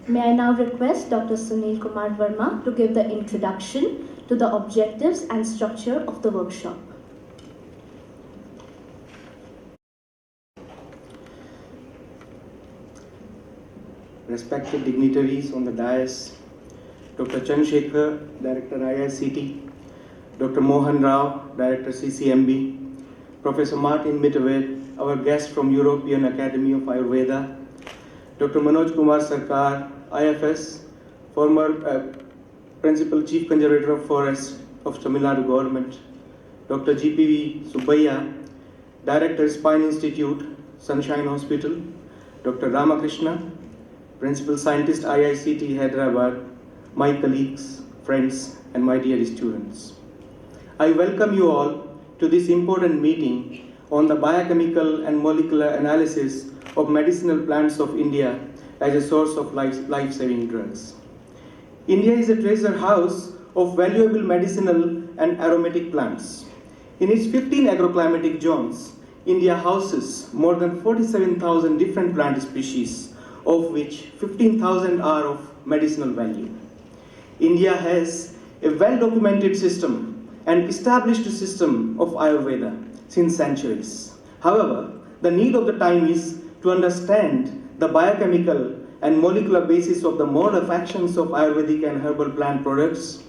May I now request Dr. Sunil Kumar Verma to give the introduction to the objectives and structure of the workshop. Respected dignitaries on the dais, Dr. Chandrasekhar, Director IICT, Dr. Mohan Rao, Director CCMB, Professor Martin Mitteved, our guest from European Academy of Ayurveda, Dr. Manoj Kumar Sarkar, IFS, former Principal Chief Conservator of Forest of Tamil Nadu Government, Dr. GPV Subbaiah, Director Spine Institute, Sunshine Hospital, Dr. Ramakrishna, Principal Scientist IICT Hyderabad, my colleagues, friends, and my dear students. I welcome you all to this important meeting on the biochemical and molecular analysis of medicinal plants of India as a source of life-saving drugs. India is a treasure house of valuable medicinal and aromatic plants. In its 15 agroclimatic zones, India houses more than 47,000 different plant species, of which 15,000 are of medicinal value. India has a well-documented system and established system of Ayurveda since centuries. However, the need of the time is to understand the biochemical and molecular basis of the mode of actions of Ayurvedic and herbal plant products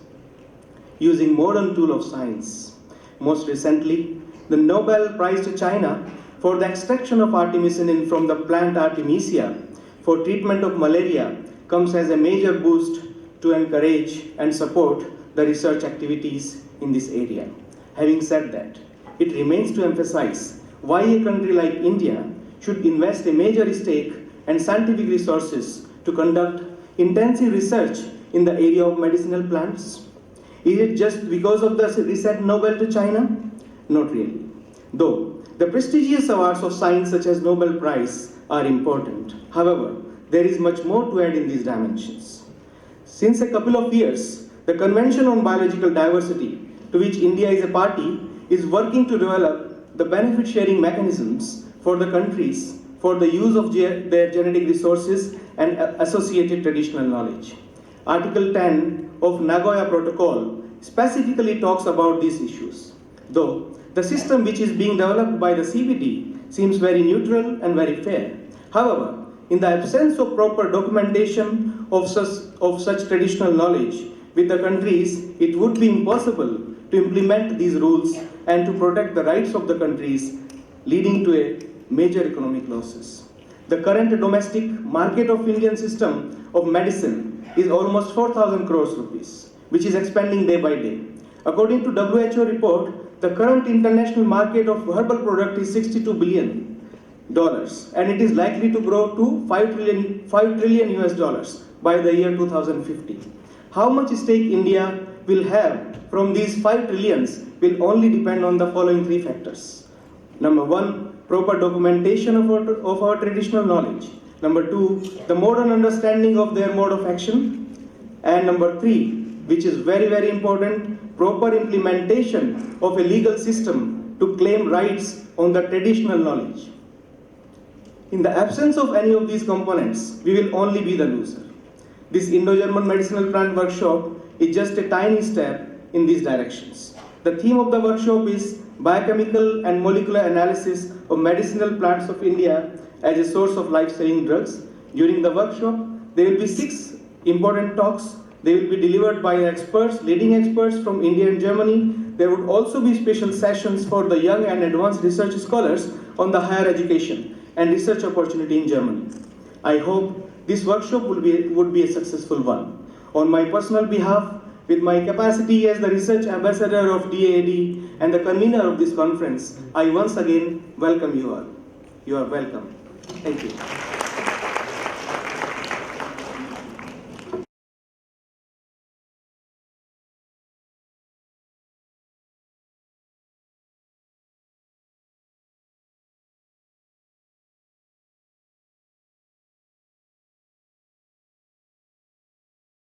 using modern tool of science. Most recently, the Nobel Prize to China for the extraction of artemisinin from the plant Artemisia for treatment of malaria comes as a major boost to encourage and support the research activities in this area. Having said that, it remains to emphasize why a country like India should invest a major stake and scientific resources to conduct intensive research in the area of medicinal plants. Is it just because of the recent Nobel to China? Not really. Though the prestigious awards of science such as Nobel Prize are important. However, there is much more to add in these dimensions. Since a couple of years, the Convention on Biological Diversity, to which India is a party, is working to develop the benefit-sharing mechanisms for the countries for the use of their genetic resources and associated traditional knowledge. Article 10 of Nagoya Protocol specifically talks about these issues, though the system which is being developed by the CBD seems very neutral and very fair. However, in the absence of proper documentation of such traditional knowledge with the countries, it would be impossible to implement these rules and to protect the rights of the countries, leading to a major economic losses. The current domestic market of Indian system of medicine is almost 4,000 crores rupees, which is expanding day by day. According to WHO report, the current international market of herbal product is $62 billion, and it is likely to grow to $5 trillion US by the year 2050. How much stake India will have from these 5 trillions will only depend on the following three factors. Number one, proper documentation of our traditional knowledge. Number two, the modern understanding of their mode of action. And number three, which is very, very important, proper implementation of a legal system to claim rights on the traditional knowledge. In the absence of any of these components, we will only be the loser. This Indo-German Medicinal Plant Workshop is just a tiny step in these directions. The theme of the workshop is Biochemical and Molecular Analysis of Medicinal Plants of India as a Source of Life-Saving Drugs. During the workshop, there will be 6 important talks. They will be delivered by experts, leading experts from India and Germany. There would also be special sessions for the young and advanced research scholars on the higher education and research opportunity in Germany. I hope this workshop would be a successful one. On my personal behalf, with my capacity as the research ambassador of DAD and the convener of this conference, I once again welcome you all. You are welcome. Thank you.